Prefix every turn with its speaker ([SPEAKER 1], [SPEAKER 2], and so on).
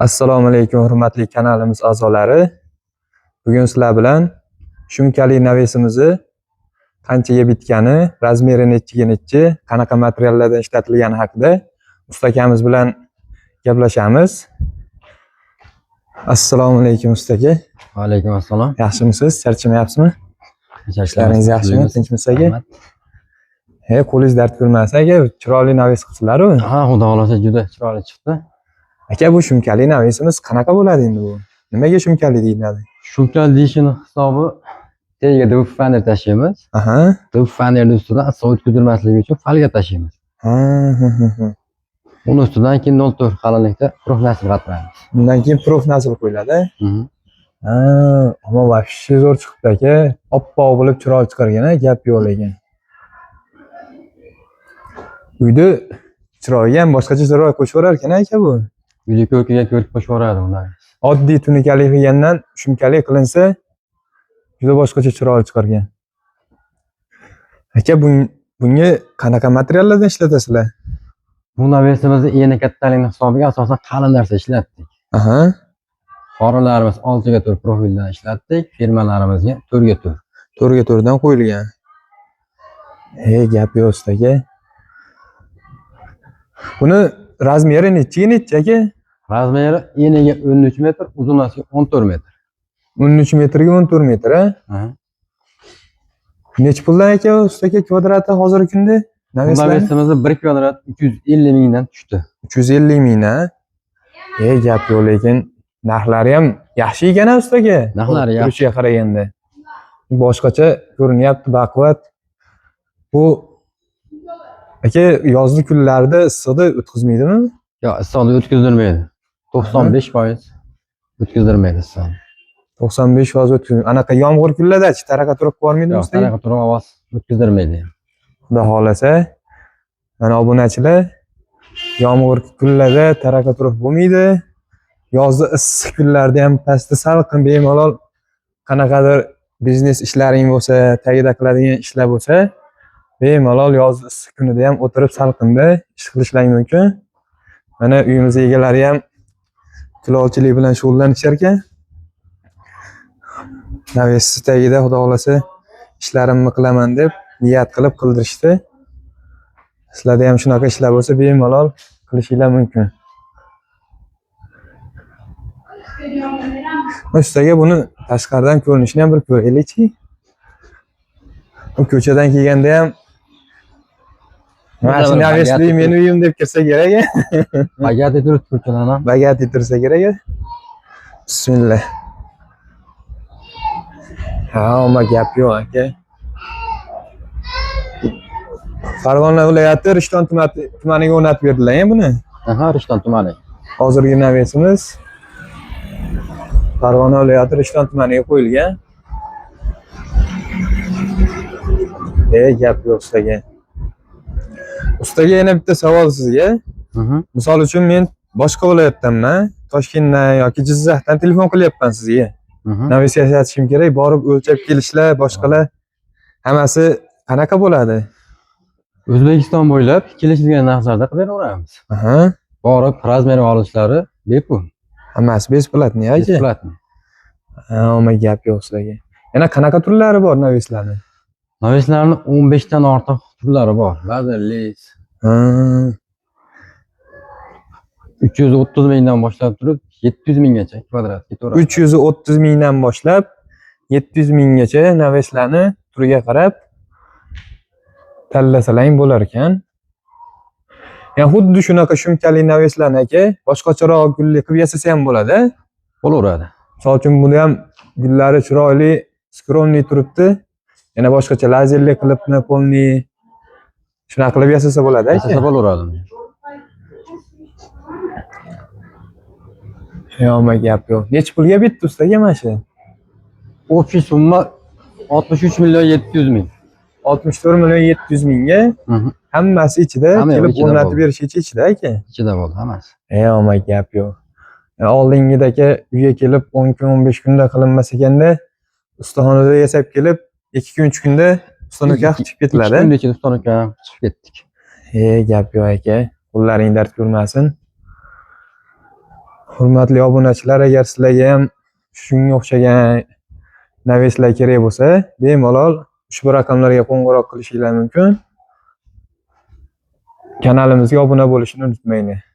[SPEAKER 1] Assalomu alaykum hurmatli kanalimiz a'zolari. Bugun sizlar bilan shumkali navesimizni qanchaga bitgani, razmeri nechiga nechi, qanaqa materiallardan ishlatilgani haqida ustakamiz bilan gaplashamiz. Assalomu alaykum ustaka.
[SPEAKER 2] Va alaykum assalom.
[SPEAKER 1] Yaxshimisiz? Charchamayapsizmi? Ishlaringiz yaxshimi? Tinchmisiz aka? Qo'lingiz dard ko'rmasa aka, chiroyli naves qilsizlar-ku.
[SPEAKER 2] Ha, xudo xolasa juda chiroyli chiqdi.
[SPEAKER 1] Aka, bu shumkali navesimiz qanaqa bo'ladi endi bu? Nimaga shumkali deyiladi?
[SPEAKER 2] Shumkali deyishini hisobi tagiga dub faner tashlaymiz.
[SPEAKER 1] Aha.
[SPEAKER 2] Dub fanerning ustidan issiq o'tkazilmasligi uchun folga tashlaymiz. Uni ustidan keyin 0.4 qalinlikda prof nasl qatlaymiz.
[SPEAKER 1] Undan keyin prof nasl qo'yiladi. Ammo vashshi zo'r chiqibdi aka. Oppoq bo'lib chiroyli chiqargan, gap yo'q lekin. Uyda chiroyli ham boshqacha chiroy qo'shiverar ekan aka bu.
[SPEAKER 2] Uyda ko'rkiga ko'rk qo'shiveradi undan.
[SPEAKER 1] Oddiy tunikali qilgandan shumkali qilinsa juda boshqacha chiroyli chiqargan. Aka, bunga qanaqa materiallardan ishlatasizlar?
[SPEAKER 2] Bu navesimizning eni kattaligining hisobiga asosan qalin narsa ishlatdik.
[SPEAKER 1] Aha.
[SPEAKER 2] Qoralarimiz 6 ga 4 profildan ishlatdik, firmalarimizga 4 ga 4.
[SPEAKER 1] 4 ga 4 dan qo'yilgan. Gap yo'q ustaga. Buni razmeri nechi aka?
[SPEAKER 2] Razmeri eniga 13 metr, uzunasiga 14 metr.
[SPEAKER 1] 13 metrga 14 metr,
[SPEAKER 2] ha?
[SPEAKER 1] Necha puldan aka ustaga kvadrati hozirgi kunda?
[SPEAKER 2] Navesimizni 1 kvadrat 350 mingdan tushdi.
[SPEAKER 1] 350 mingdan. Gap yo'q lekin narxlari ham yaxshi ekan ustaga.
[SPEAKER 2] Narxlari yaxshi.
[SPEAKER 1] Turishga qaraganda. Boshqacha ko'rinyapti, baquvvat. Bu aka yozgi kunlarda issiqda o'tkazmaydimi?
[SPEAKER 2] Yo'q, issiqda o'tkazdirmaydi. 95% o'tkazdirmaydi issiqda.
[SPEAKER 1] 95% o'tkazmaydi. Anaqa yomg'ir kunlarda-chi taraqa turib bormaydimi
[SPEAKER 2] ustaga? Yo'q, taraqa turib ovoz o'tkazdirmaydi.
[SPEAKER 1] Xudo xolasa, mana obunachilar, yomg'ir kunlarda taraqa turib bo'lmaydi. Yozda issiq kunlarda ham pastda salqin bemalol qanaqadir biznes ishlaring bo'lsa, tagida qiladigan ishlar bo'lsa, bemalol yozda issiq kunida ham o'tirib salqinda ish qilishlar mumkin. Mana uyimiz egalari ham kulolchilik bilan shug'ullanishar ekan. Naves tagida xudo xolasa ishlarimni qilaman deb niyat qilib qildirishdi. Sizlarda ham shunaqa ishlar bo'lsa, bemalol qilishinglar mumkin. Ustaga buni tashqaridan ko'rinishini ham bir ko'raylik-chi. Ko'chadan kelganda ham mana shu navesli meni uyim deb kirsa kerak.
[SPEAKER 2] Bagati turib ko'chadan ham.
[SPEAKER 1] Bagati tursa kerak. Bismillah. Ammo gap yo'q aka. Farg'ona viloyati Rishton tumaniga o'rnatib berdilar buni.
[SPEAKER 2] Aha, Rishton tumani.
[SPEAKER 1] Hozirgi navesimiz Farg'ona viloyati Rishton tumaniga qo'yilgan. Gap yo'q ustaga. Ustaga yana bitta savol sizga. Misol uchun men boshqa viloyatdanman, Toshkentdan yoki Jizzaxdan telefon qilyapman sizga. Naves yasatishim kerak, borib o'lchab kelishlar, boshqalar hammasi qanaqa bo'ladi?
[SPEAKER 2] O'zbekiston bo'ylab kelishilgan narxlarda qilib beraveramiz. Borib razmer olishlari bepul.
[SPEAKER 1] Hammasi beplatni aka.
[SPEAKER 2] Beplatni.
[SPEAKER 1] Ammo gap yo'q sizga. Yana qanaqa turlari bor naveslarning?
[SPEAKER 2] Naveslarning 15 dan ortiq turlari bor. Ba'zi les. 330 mingdan boshlab turib 700 minggacha kvadrat ketaveradi.
[SPEAKER 1] 330 mingdan boshlab 700 minggacha naveslarni turiga qarab tanlasalang bo'lar ekan. Yani xuddi shunaqa shumkali naveslarni aka boshqacharoq gulli qilib yasasa ham bo'ladi.
[SPEAKER 2] Bo'laveradi.
[SPEAKER 1] Misol uchun buni ham gullari chiroyli, skromli turibdi. Yana boshqacha lazerli qilib, napolni shunaqa qilib yasasa bo'ladi aka.
[SPEAKER 2] Yasasa bo'laveradi.
[SPEAKER 1] Yo'q, gap yo'q. Necha pulga bitdi ustaga mana shu?
[SPEAKER 2] Общий summa 63 million 700 ming.
[SPEAKER 1] 64 million 700 mingga hammasi ichida kelib o'rnatib berish ichida aka.
[SPEAKER 2] Ichida bo'ldi hammasi.
[SPEAKER 1] Yo'q, gap yo'q. Oldingidagi uyga kelib 10 kun 15 kunda qilinmas ekanda ustaxonada yasab kelib 2 kun 3 kunda ustaxonaga chiqib ketiladi.
[SPEAKER 2] 2 kun ichida ustaxonaga chiqib ketdik.
[SPEAKER 1] Gap yo'q aka. Qo'llaring dard ko'rmasin. Hurmatli obunachilar, agar sizlarga ham shunga o'xshagan naveslar kerak bo'lsa, bemalol ushbu raqamlarga qo'ng'iroq qilishinglar mumkin. Kanalimizga obuna bo'lishni unutmanglar.